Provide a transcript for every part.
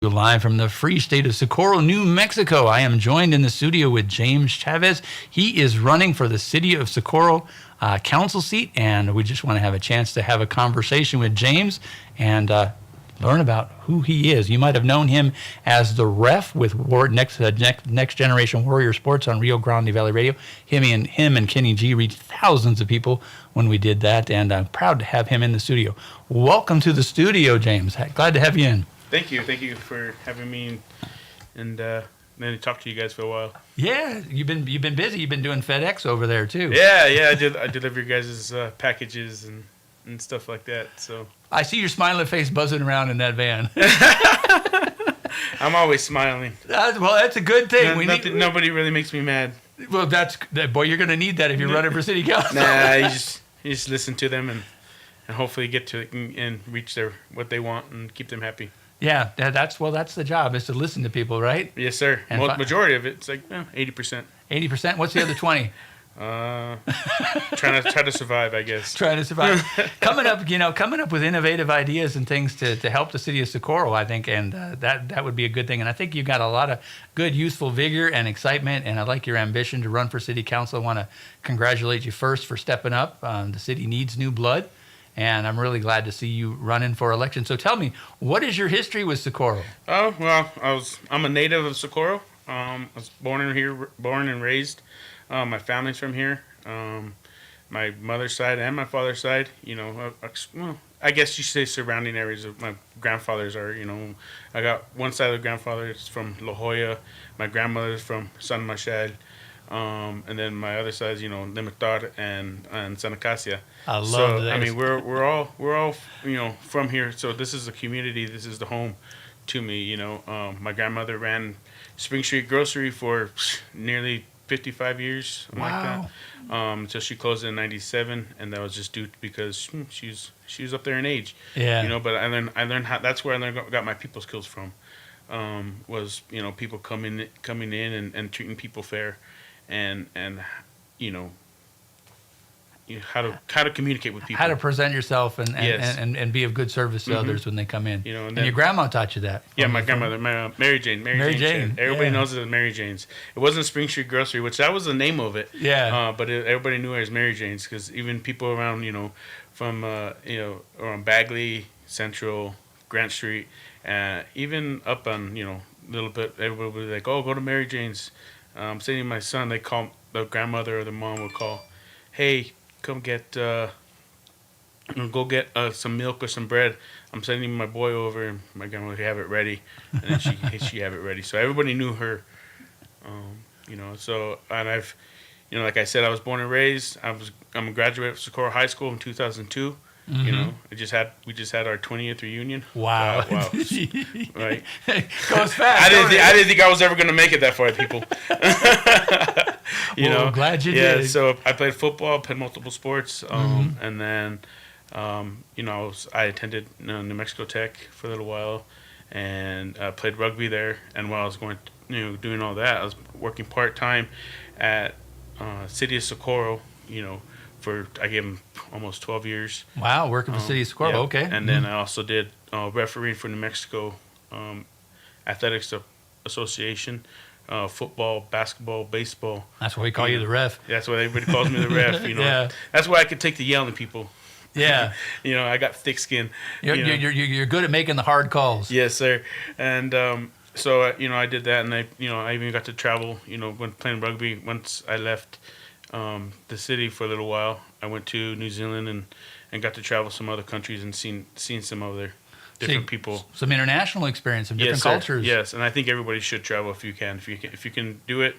Live from the free state of Socorro, New Mexico. I am joined in the studio with James Chavez. He is running for the city of Socorro council seat, and we just want to have a chance to have a conversation with James and learn about who he is. You might have known him as the ref with Next Generation Warrior Sports on Rio Grande Valley Radio. Him and Kenny G reached thousands of people when we did that, and I'm proud to have him in the studio. Welcome to the studio, James. Glad to have you in. Thank you for having me and then to talk to you guys for a while. Yeah, you've been busy. You've been doing FedEx over there too. Yeah, I deliver your guys' packages and stuff like that. So I see your smiling face buzzing around in that van. I'm always smiling. Well, that's a good thing. Nobody really makes me mad. Well, boy, you're going to need that if you're running for city council. Nah, you just listen to them and hopefully get to it and reach what they want and keep them happy. Yeah, that's the job, is to listen to people, right? Yes, sir. And majority of it's like 80%. 80%? What's the other 20? Try to survive, I guess. Trying to survive. coming up with innovative ideas and things to help the city of Socorro, I think, and that would be a good thing. And I think you've got a lot of good, youthful vigor and excitement, and I like your ambition to run for city council. I want to congratulate you first for stepping up. The city needs new blood. And I'm really glad to see you running for election. So tell me, what is your history with Socorro? Oh, well, I'm a native of Socorro. I was born and raised. My family's from here. My mother's side and my father's side, I guess you say surrounding areas of my grandfathers are, I got one side of the grandfather is from La Jolla. My grandmother's from San Machel. And then my other side is, Limitar and Santa Casia. I love that. I mean, we're all from here. So this is the community. This is the home to me. My grandmother ran Spring Street Grocery for nearly 55 years, something like that. Until she closed in '97, and that was just due because she was up there in age. Yeah. But I learned how. That's where I got my people skills from. Was people coming in and treating people fair. And how to communicate with people, how to present yourself and yes. and be of good service to others when they come in. And your grandma taught you that. Yeah, my grandmother, Mary Jane. Everybody knows it as Mary Jane's. It wasn't Spring Street Grocery, which that was the name of it. Yeah. But everybody knew her as Mary Jane's because even people around from around Bagley, Central, Grant Street, even up on a little bit, everybody would be like, oh, go to Mary Jane's. Sending my son, they call the grandmother or the mom would call, hey, come get go get some milk or some bread. I'm sending my boy over, and my grandma would have it ready, and then she have it ready. So everybody knew her, So and I've, like I said, I was born and raised. I'm a graduate of Socorro High School in 2002. Mm-hmm. We just had our 20th reunion. Wow. Right. Goes fast. I didn't think I was ever going to make it that far, people. I'm glad you did. Yeah, so I played football, played multiple sports, and then, I attended New Mexico Tech for a little while, and played rugby there. And while I was going, doing all that, I was working part-time at City of Socorro, I gave him almost 12 years. Wow, working for City of Socorro, yeah. Okay. And then I also did refereeing for New Mexico Athletics Association, football, basketball, baseball. That's why we call you the ref. That's why everybody calls me the ref. Yeah. That's why I could take the yelling people. Yeah. I got thick skin. You're good at making the hard calls. Yes, sir. And so I did that, and I even got to travel. When playing rugby, once I left the city for a little while, I went to New Zealand and got to travel some other countries and seen some other different people. Some international experience, some different cultures. Yes, and I think everybody should travel if you can. If you can do it.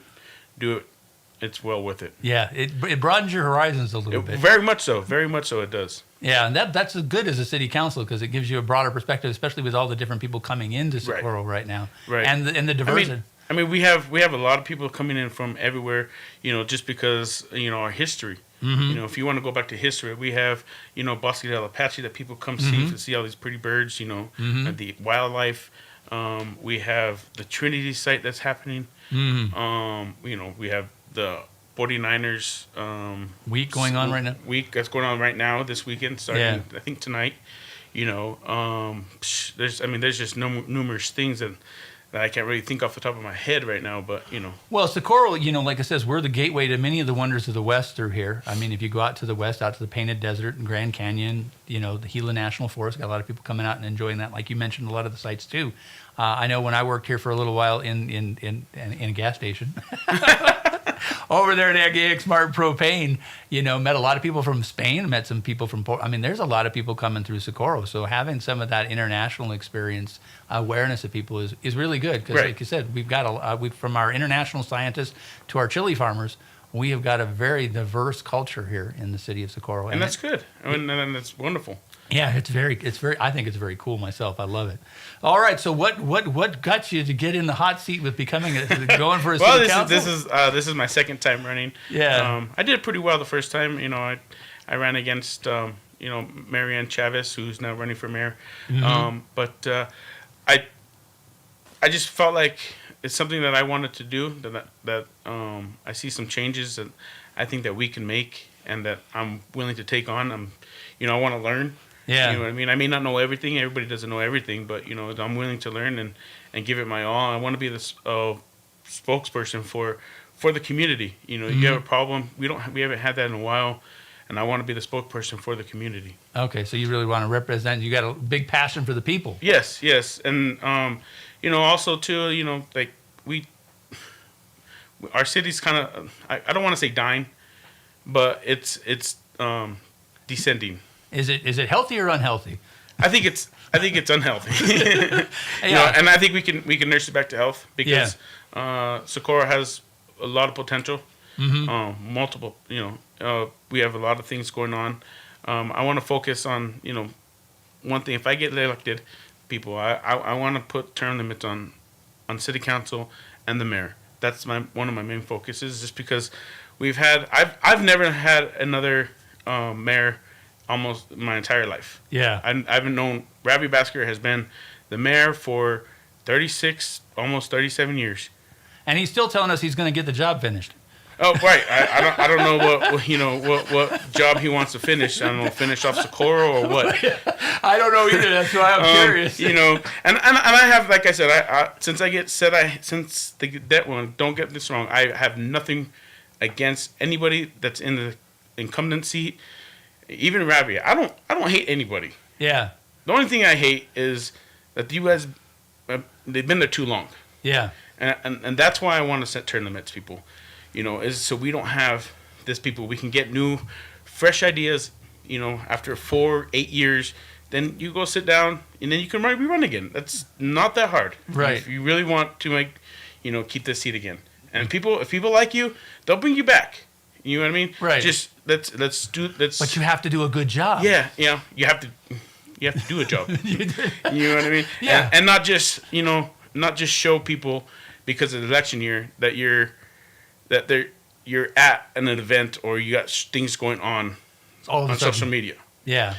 It's well worth it. Yeah, it broadens your horizons a little bit. Very much so. Very much so it does. Yeah, and that's as good as a city council because it gives you a broader perspective, especially with all the different people coming into Socorro right now. Right. And the diversity. I mean, we have a lot of people coming in from everywhere, just because, our history. Mm-hmm. If you want to go back to history, we have, Bosque del Apache that people come see to see all these pretty birds, the wildlife. We have the Trinity site that's happening. Mm-hmm. We have the 49ers week going on right now. Week that's going on right now this weekend, starting I think tonight. there's just numerous things that I can't really think off the top of my head right now, but Well, Socorro, like I says, we're the gateway to many of the wonders of the West through here. I mean, if you go out to the west, out to the Painted Desert and Grand Canyon, the Gila National Forest, got a lot of people coming out and enjoying that. Like you mentioned, a lot of the sites too. I know when I worked here for a little while in a gas station, over there at AX Smart Propane, met a lot of people from Spain, met some people from there's a lot of people coming through Socorro. So having some of that international experience, awareness of people is really good because, like you said, we've got from our international scientists to our chili farmers, we have got a very diverse culture here in the city of Socorro, and that's good. And that's wonderful. Yeah, it's very. I think it's very cool myself. I love it. All right, so what got you to get in the hot seat with going for a city council? This is my second time running. Yeah, I did pretty well the first time. I ran against Marianne Chavez, who's now running for mayor. Mm-hmm. But I just felt like it's something that I wanted to do. That I see some changes that I think that we can make, and that I'm willing to take on. I want to learn. Yeah. You know what I mean? I may not know everything. Everybody doesn't know everything, but I'm willing to learn and give it my all. I want to be the spokesperson for the community. Mm-hmm. You have a problem. We haven't had that in a while, and I want to be the spokesperson for the community. Okay, so you really want to represent. You got a big passion for the people. Yes, and also too, like our city's kind of I don't want to say dying, but it's descending. Is it healthy or unhealthy? I think it's unhealthy. Yeah. And I think we can nurse it back to health because Socorro has a lot of potential. Mm-hmm. Multiple, we have a lot of things going on. I want to focus on, one thing. If I get elected, people, I want to put term limits on city council and the mayor. That's one of my main focuses, just because I've never had another mayor almost my entire life. Yeah. I've known Ravi Basker has been the mayor for 36, almost 37 years. And he's still telling us he's going to get the job finished. Oh, right. I don't know what job he wants to finish. I don't know, finish off Socorro or what. I don't know either. That's why I'm curious. And I have, like I said, since the debt one, don't get this wrong, I have nothing against anybody that's in the incumbent seat. Even Ravi, I don't hate anybody. Yeah. The only thing I hate is that the U.S. They've been there too long. Yeah. And that's why I want to set term limits, people. Is so we don't have this people. We can get new, fresh ideas. After 8 years, then you go sit down and then you can rerun again. That's not that hard. Right. If you really want to keep this seat again, and if people like you, they'll bring you back. You know what I mean? Right. Just let's. But you have to do a good job. Yeah, you have to do a job. You know what I mean? Yeah. And not just show people because of the election year that you're at an event or you got things going on social media. Yeah.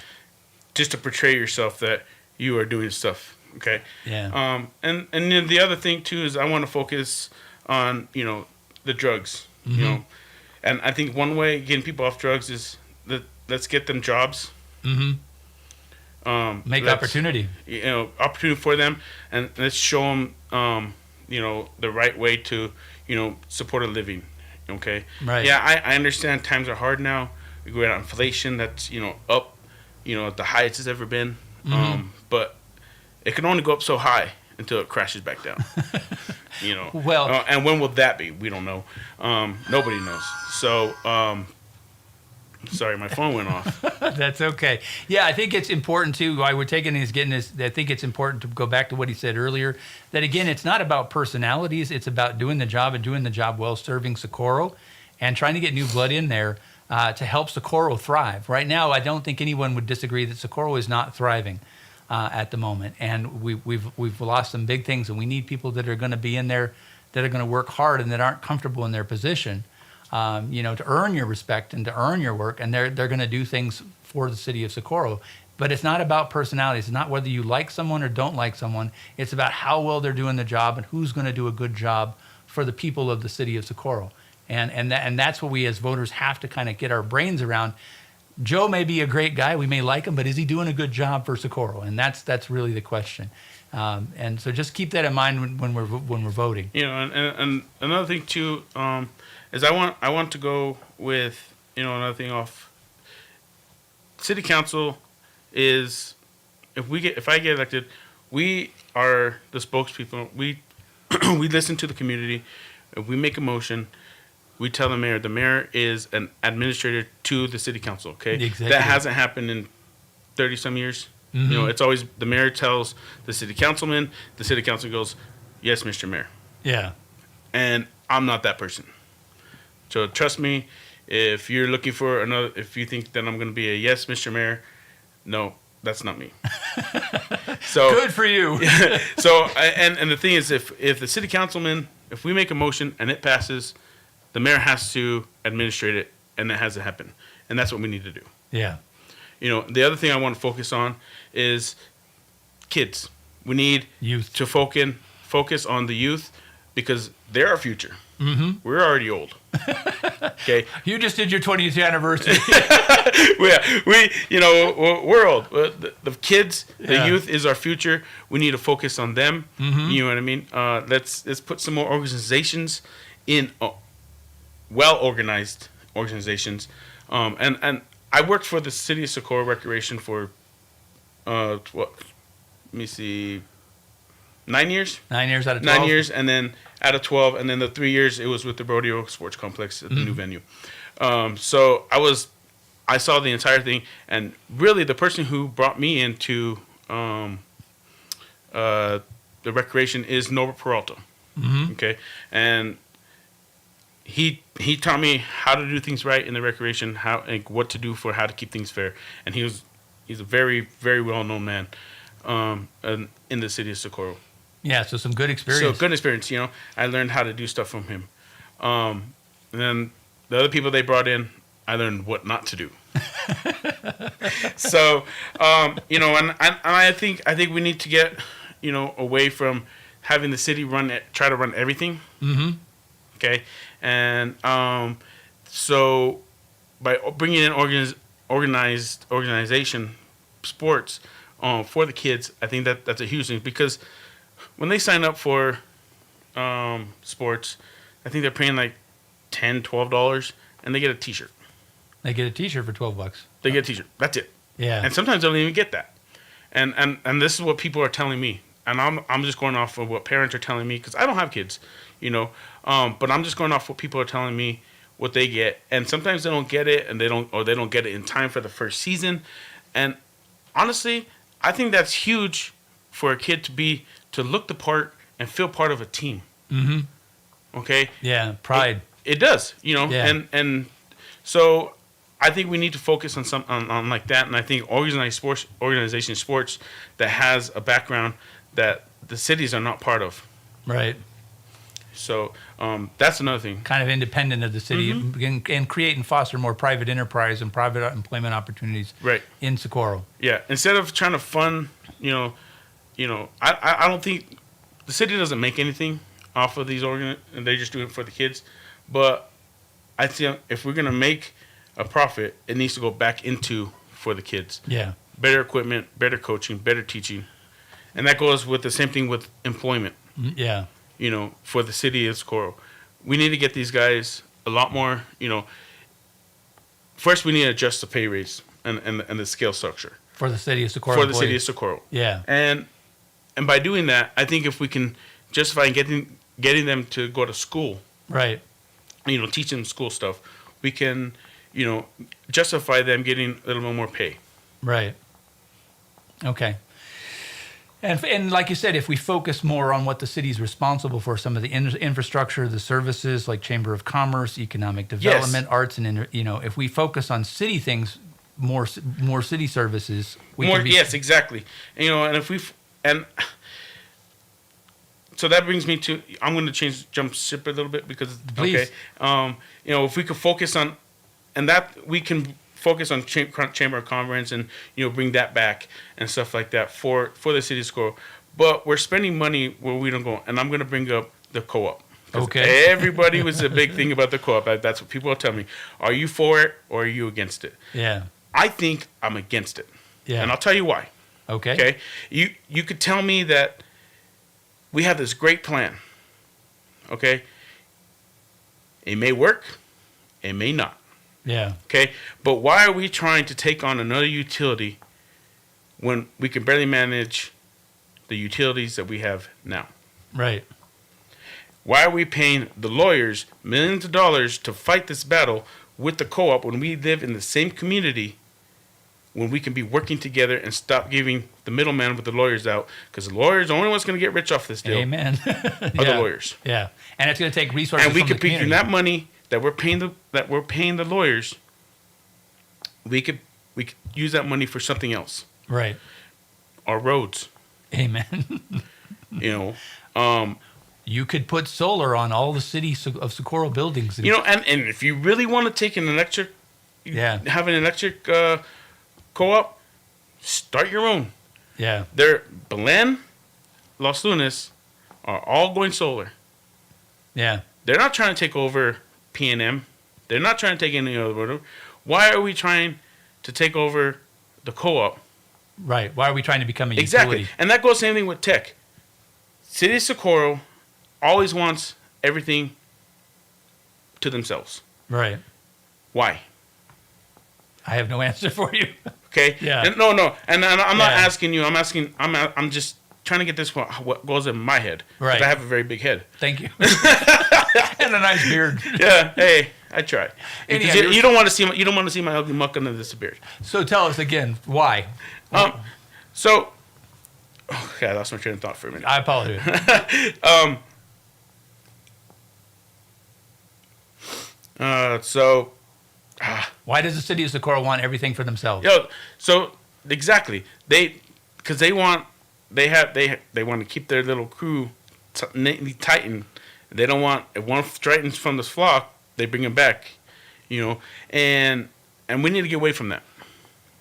Just to portray yourself that you are doing stuff. Okay. Yeah. And then the other thing too is I want to focus on the drugs. Mm-hmm. And I think one way getting people off drugs is let's get them jobs. Mm-hmm. Make opportunity. Opportunity for them, and let's show them, the right way to, support a living. Okay. Right. Yeah, I understand times are hard now. We got inflation that's up, at the highest it's ever been. Mm-hmm. But it can only go up so high until it crashes back down. Well, and when will that be? We don't know. Nobody knows. So, sorry, my phone went off. That's okay. Yeah, I think it's important too. Why we're taking is getting this. I think it's important to go back to what he said earlier. That again, it's not about personalities. It's about doing the job and doing the job well, serving Socorro, and trying to get new blood in there to help Socorro thrive. Right now, I don't think anyone would disagree that Socorro is not thriving at the moment, and we've lost some big things, and we need people that are going to be in there, that are going to work hard and that aren't comfortable in their position. To earn your respect and to earn your work, and they're going to do things for the city of Socorro. But it's not about personalities. It's not whether you like someone or don't like someone. It's about how well they're doing the job and who's going to do a good job for the people of the city of Socorro. And that's what we as voters have to kind of get our brains around. Joe may be a great guy, we may like him, but is he doing a good job for Socorro? And that's really the question. And so just keep that in mind when we're voting. And another thing too is I want to go with another thing off. City council is if I get elected, we are the spokespeople. We we listen to the community. If we make a motion, we tell the mayor is an administrator to the city council. Okay, that hasn't happened in 30-some years. Mm-hmm. It's always the mayor tells the city councilman. The city council goes, "Yes, Mr. Mayor." Yeah, and I'm not that person. So trust me, if you're looking for if you think that I'm going to be a yes, Mr. Mayor, no, that's not me. So good for you. So and the thing is, if the city councilman, if we make a motion and it passes, the mayor has to administrate it, and that has to happen, and that's what we need to do. Yeah. The other thing I want to focus on is kids. We need youth to focus on the youth because they're our future. Mm-hmm. We're already old. Okay. You just did your 20th anniversary. We're old. The kids, the Yeah. youth is our future. We need to focus on them. Mm-hmm. You know what I mean? Let's put some more organizations in, well-organized organizations. And I worked for the City of Socorro Recreation for, let me see, 9 years? 9 years out of 12? 9 years, and then out of 12, and then the 3 years it was with the Rodeo Sports Complex at the new venue. So I saw the entire thing, and really the person who brought me into the recreation is Norbert Peralta. Mm-hmm. Okay, and he taught me how to do things right in the recreation, what to do for how to keep things fair, and he's a very, very well known man in the city of Socorro. Yeah, so some good experience. So good experience, I learned how to do stuff from him. And then the other people they brought in, I learned what not to do. So, and I think we need to get, away from having the city try to run everything. Mm-hmm. Okay, and so by bringing in organization sports for the kids, I think that's a huge thing because when they sign up for sports, I think they're paying like $10, $12, and they get a T-shirt. They get a T-shirt for $12. They get a T-shirt. That's it. Yeah. And sometimes they don't even get that. And this is what people are telling me. And I'm just going off of what parents are telling me because I don't have kids, but I'm just going off what people are telling me what they get. And sometimes they don't get it, and they don't get it in time for the first season. And honestly, I think that's huge for a kid to look the part and feel part of a team. Mm-hmm. Okay. Yeah, pride. It does, Yeah. and so I think we need to focus on like that. And I think organization sports that has a background that the cities are not part of. Right. So that's another thing. Kind of independent of the city, Mm-hmm. and create and foster more private enterprise and private employment opportunities. Right. In Socorro. Yeah. Instead of trying to fund, I don't think the city doesn't make anything off of these and they just do it for the kids. But I think if we're gonna make a profit, it needs to go back for the kids. Yeah. Better equipment, better coaching, better teaching, and that goes with the same thing with employment. Yeah. For the city of Socorro, we need to get these guys a lot more. First we need to adjust the pay raise and the scale structure For the city of Socorro. for the city of Socorro. Yeah. And by doing that, I think if we can justify getting them to go to school, Right. teach them school stuff, we can, justify them getting a little bit more pay. Right. Okay. And like you said, if we focus more on what the city's responsible for, some of the infrastructure, the services like Chamber of Commerce, economic development, arts, and if we focus on city things, more city services, Yes, exactly. And if so that brings me to, I'm going to jump ship a little bit because Please. Okay, if we could focus on, and that we can focus on Chamber of Commerce and bring that back and stuff like that for the city score. But we're spending money where we don't go, and I'm going to bring up the co-op. Okay. Everybody was a big thing about the co-op. That's what people are telling me. Are you for it or are you against it? Yeah. I think I'm against it. Yeah. And I'll tell you why. Okay. Okay? You could tell me that we have this great plan. Okay? It may work. It may not. Yeah. Okay? But why are we trying to take on another utility when we can barely manage the utilities that we have now? Right. Why are we paying the lawyers millions of dollars to fight this battle with the co-op when we live in the same community, when we can be working together and stop giving the middleman with the lawyers out? Because the lawyers, the only one's going to get rich off this deal Amen. are the lawyers. Yeah. And it's going to take resources And we from could the be community. using that money that we're paying the lawyers. We could use that money for something else. Right. Our roads. Amen. You know, You could put solar on all the city of Socorro buildings. you know, and if you really want to take an electric, have an electric co-op, start your own. Yeah. Belen, Los Lunas are all going solar. Yeah. They're not trying to take over P&M. They're not trying to take any other. Why are we trying to take over the co-op? Right. Why are we trying to become a Exactly. utility? And that goes same thing with tech. City of Socorro always wants everything to themselves. Right. Why? I have no answer for you. Okay. Yeah. And no. And I'm not asking you. I'm just trying to get this what goes in my head. 'Cause Right. I have a very big head. Thank you. And a nice beard. Yeah. Hey, I try. Anyhow, You don't want to see my ugly muck under this beard. So tell us again, why? So. Okay, I lost my train of thought for a minute. I apologize. Why does the city of Socorro want everything for themselves? So exactly because they want to keep their little crew neatly tightened. They don't want if one straightens from the flock, they bring him back, you know, and we need to get away from that.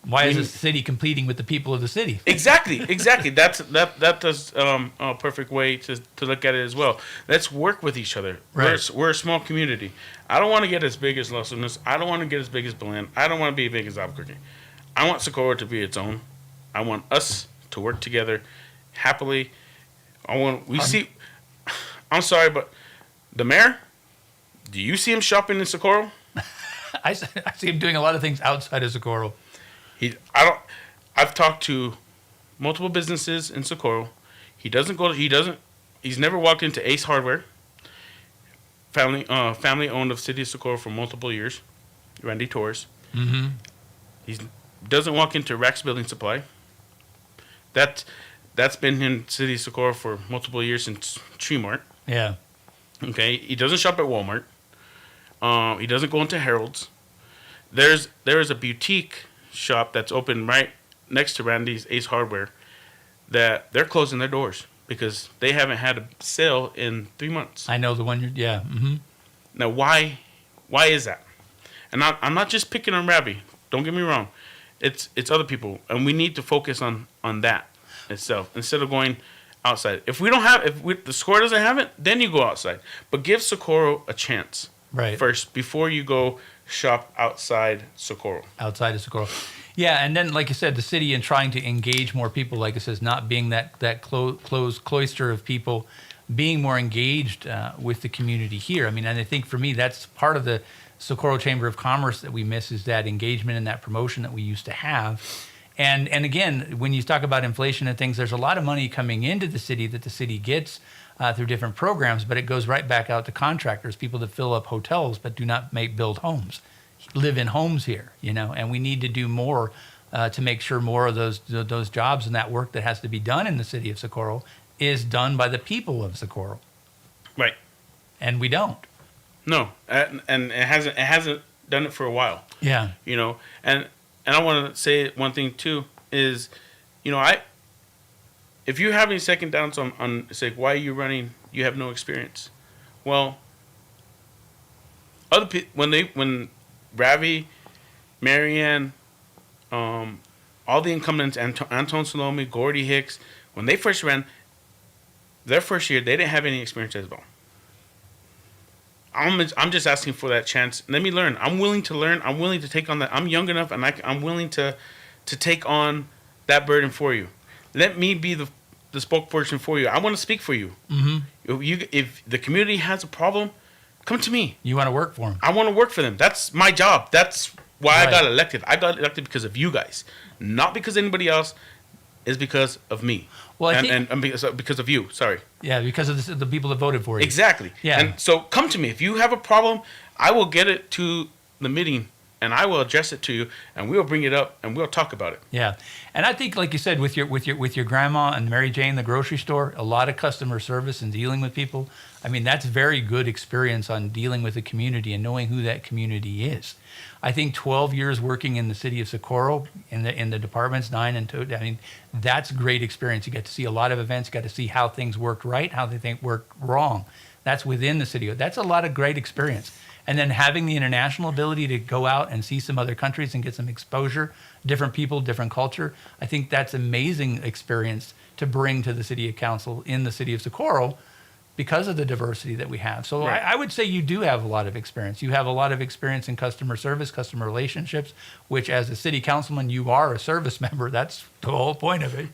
Why is the city competing with the people of the city? Exactly. That's a perfect way to look at it as well. Let's work with each other. Right. We're a small community. I don't want to get as big as Los Lunas. I don't want to get as big as Belen. I don't want to be as big as Albuquerque. I want Socorro to be its own. I want us to work together happily. I'm sorry, but the mayor, do you see him shopping in Socorro? I see him doing a lot of things outside of Socorro. I've talked to multiple businesses in Socorro. He's never walked into Ace Hardware. Family owned of City of Socorro for multiple years. Randy Torres. Mm-hmm. He doesn't walk into Rax Building Supply. That's been in City of Socorro for multiple years since Tremart. Yeah. Okay. He doesn't shop at Walmart. He doesn't go into Harold's. There is a boutique shop that's open right next to Randy's Ace Hardware that they're closing their doors because they haven't had a sale in 3 months. I know the one you're. Yeah. Mm-hmm. Now, why is that? And I'm not just picking on Ravi. Don't get me wrong. It's other people, and we need to focus on that itself instead of going outside. If the Socorro doesn't have it, then you go outside. But give Socorro a chance first before you go shop outside Socorro. Outside of Socorro. Yeah, and then, like you said, the city and trying to engage more people, like it says, not being that closed cloister of people, being more engaged with the community here. I mean, and I think for me, that's part of the Socorro Chamber of Commerce that we miss is that engagement and that promotion that we used to have. And again, when you talk about inflation and things, there's a lot of money coming into the city that the city gets through different programs, but it goes right back out to contractors, people that fill up hotels but do not build homes, live in homes here, you know. And we need to do more to make sure more of those jobs and that work that has to be done in the city of Socorro is done by the people of Socorro. Right. And we don't. No, and it hasn't done it for a while. Yeah. You know, and I want to say one thing too is, you know, if you have any second doubts on say why are you running, you have no experience. Well, other people when Ravi, Marianne, all the incumbents, Anton Salome, Gordy Hicks, when they first ran, their first year they didn't have any experience as well. I'm just asking for that chance. Let me learn. I'm willing to learn. I'm willing to take on that. I'm young enough, and I'm willing to take on that burden for you. Let me be the spokesperson for you. I want to speak for you. Mm-hmm. If the community has a problem, come to me. You want to work for them. I want to work for them. That's my job. That's why Right. I got elected. I got elected because of you guys, not because of anybody else. It's because of me. Well, I and because of you. Sorry. Yeah, because of the people that voted for you. Exactly. Yeah. And so come to me. If you have a problem, I will get it to the meeting and I will address it to you and we'll bring it up and we'll talk about it. Yeah, and I think, like you said, with your grandma and Mary Jane, the grocery store, a lot of customer service and dealing with people. I mean, that's very good experience on dealing with the community and knowing who that community is. I think 12 years working in the city of Socorro in the departments 9 and 2. I mean, that's great experience. You get to see a lot of events. You got to see how things worked right, how they think worked wrong. That's within the city. That's a lot of great experience. And then having the international ability to go out and see some other countries and get some exposure, different people, different culture. I think that's amazing experience to bring to the city of council in the city of Socorro because of the diversity that we have. So Right. I would say you do have a lot of experience. You have a lot of experience in customer service, customer relationships, which as a city councilman, you are a service member. That's the whole point of it.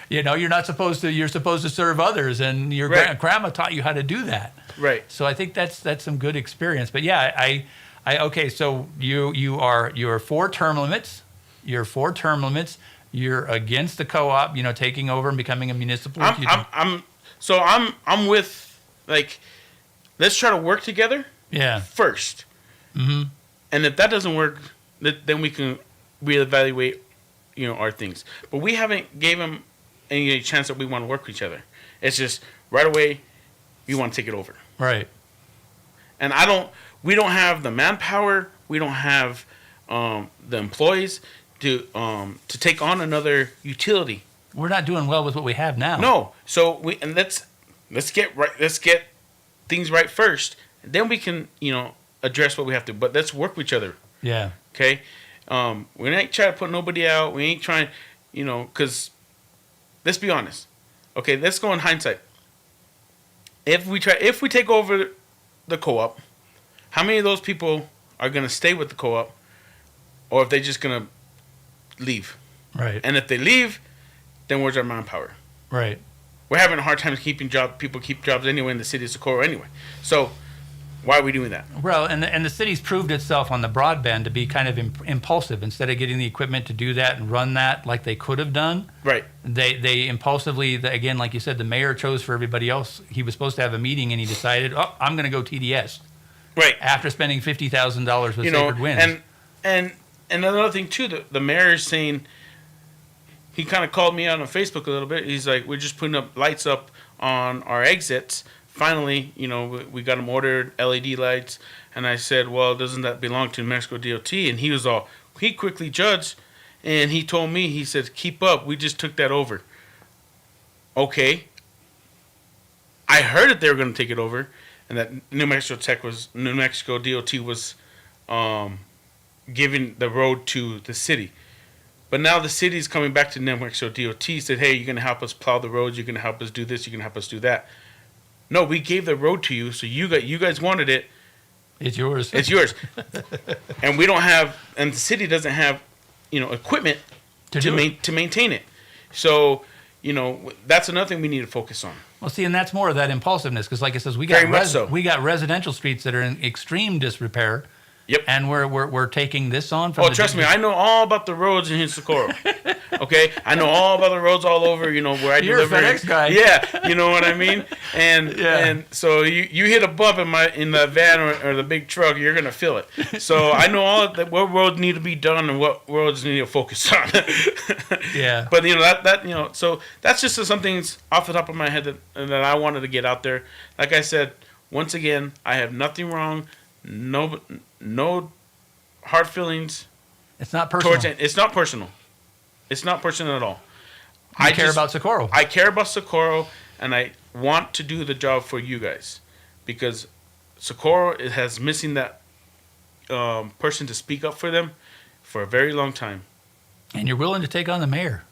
You're supposed to serve others, and your Right. grandma taught you how to do that. Right. So I think that's some good experience. But yeah, okay. So you're for term limits. You're for term limits. You're against the co-op. Taking over and becoming a municipal. I'm with, like, let's try to work together. Yeah. First. Mm-hmm. And if that doesn't work, then we can reevaluate, our things. But we haven't gave them any chance that we want to work with each other. It's just right away, you want to take it over. Right. And we don't have the manpower. We don't have the employees to take on another utility. We're not doing well with what we have now. No. So let's get things right first. And then we can, address what we have to. But let's work with each other. Yeah. Okay? We ain't trying to put nobody out. We ain't trying, because let's be honest. Okay, let's go in hindsight. If we take over the co-op, how many of those people are going to stay with the co-op, or if they're just going to leave? Right. And if they leave, then where's our manpower? Right. We're having a hard time keeping jobs. People keep jobs anyway in the city of Socorro anyway. So why are we doing that? Well, and the city's proved itself on the broadband to be kind of impulsive. Instead of getting the equipment to do that and run that like they could have done, Right. They impulsively, again, like you said, the mayor chose for everybody else. He was supposed to have a meeting and he decided, I'm going to go TDS. Right. After spending $50,000 with Sacred Winds. And another thing too, the mayor is saying, he kind of called me out on Facebook a little bit. He's like, we're just putting up lights up on our exits. Finally, we got them ordered, LED lights. And I said, well, doesn't that belong to New Mexico DOT? And he quickly judged. And he told me, he said, keep up. We just took that over. Okay. I heard that they were going to take it over. And that New Mexico DOT was giving the road to the city. But now the city's coming back to New Mexico DOT, said, hey, you're going to help us plow the roads, you're going to help us do this, you're going to help us do that. No, we gave the road to you, so you guys wanted it. It's yours. It's yours. And the city doesn't have, equipment to maintain it. So, that's another thing we need to focus on. Well, see, and that's more of that impulsiveness, because like it says, we Very much so. we got residential streets that are in extreme disrepair. Yep. And we're taking this on from. Oh, trust me, I know all about the roads in Socorro. Okay, I know all about the roads all over. Where I You're deliver. a FedEx guy. Yeah, you know what I mean. And so you hit a bump in the van or the big truck, you're gonna feel it. So I know what roads need to be done and what roads need to focus on. Yeah. But so that's just something off the top of my head that I wanted to get out there. Like I said, once again, I have nothing wrong. No hard feelings. It's not personal. It's not personal. It's not personal at all. I care about Socorro. I care about Socorro, and I want to do the job for you guys, because Socorro has missing that person to speak up for them for a very long time. And you're willing to take on the mayor.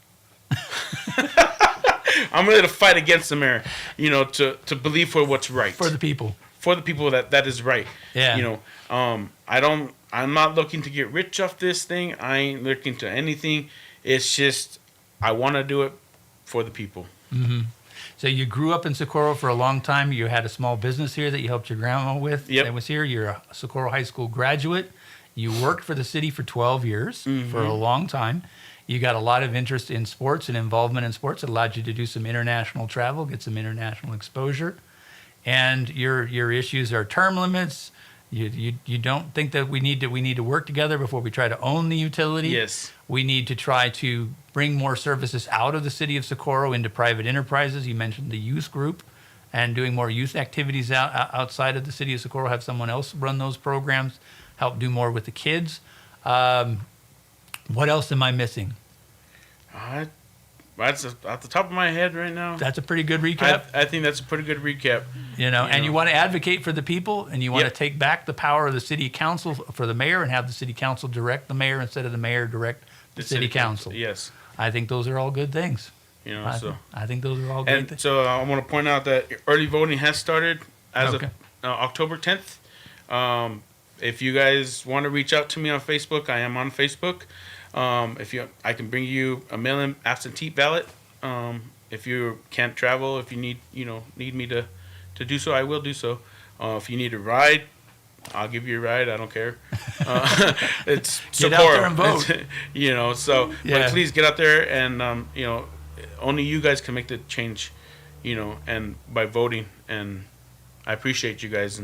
I'm ready to fight against the mayor, to believe for what's right. For the people. for the people that is right. Yeah. You know, I'm not looking to get rich off this thing. I ain't looking to anything. It's just I want to do it for the people. Mm-hmm. So you grew up in Socorro for a long time. You had a small business here that you helped your grandma with. Yep. That was here. You're a Socorro High School graduate. You worked for the city for 12 years, for a long time. You got a lot of interest in sports and involvement in sports. It allowed you to do some international travel, get some international exposure. And your issues are term limits. You don't think that we need to work together before we try to own the utility. Yes. We need to try to bring more services out of the city of Socorro into private enterprises. You mentioned the youth group and doing more youth activities outside of the city of Socorro. Have someone else run those programs, help do more with the kids. What else am I missing? That's at the top of my head right now. That's a pretty good recap. I think that's a pretty good recap. And you want to advocate for the people, and you want to take back the power of the city council for the mayor and have the city council direct the mayor instead of the mayor direct the city council. Yes. I think those are all good things. I think those are all good things. So I want to point out that early voting has started as of October 10th. If you guys want to reach out to me on Facebook, I am on Facebook. I can bring you a mail-in absentee ballot. If you can't travel, if you need me to do so, I will do so. If you need a ride, I'll give you a ride. I don't care. It's Get Socorro. out there and vote. But please get out there and only you guys can make the change, and by voting. And I appreciate you guys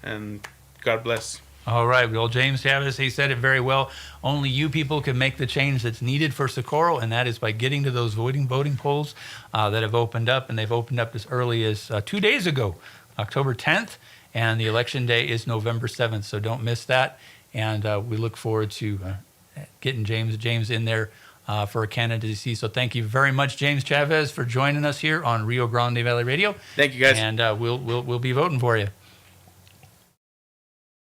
and God bless. All right. Well, James Chavez, he said it very well. Only you people can make the change that's needed for Socorro, and that is by getting to those voting polls that have opened up, and they've opened up as early as 2 days ago, October 10th, and the election day is November 7th, so don't miss that. And we look forward to getting James in there for a candidacy. So thank you very much, James Chavez, for joining us here on Rio Grande Valley Radio. Thank you, guys. And we'll be voting for you.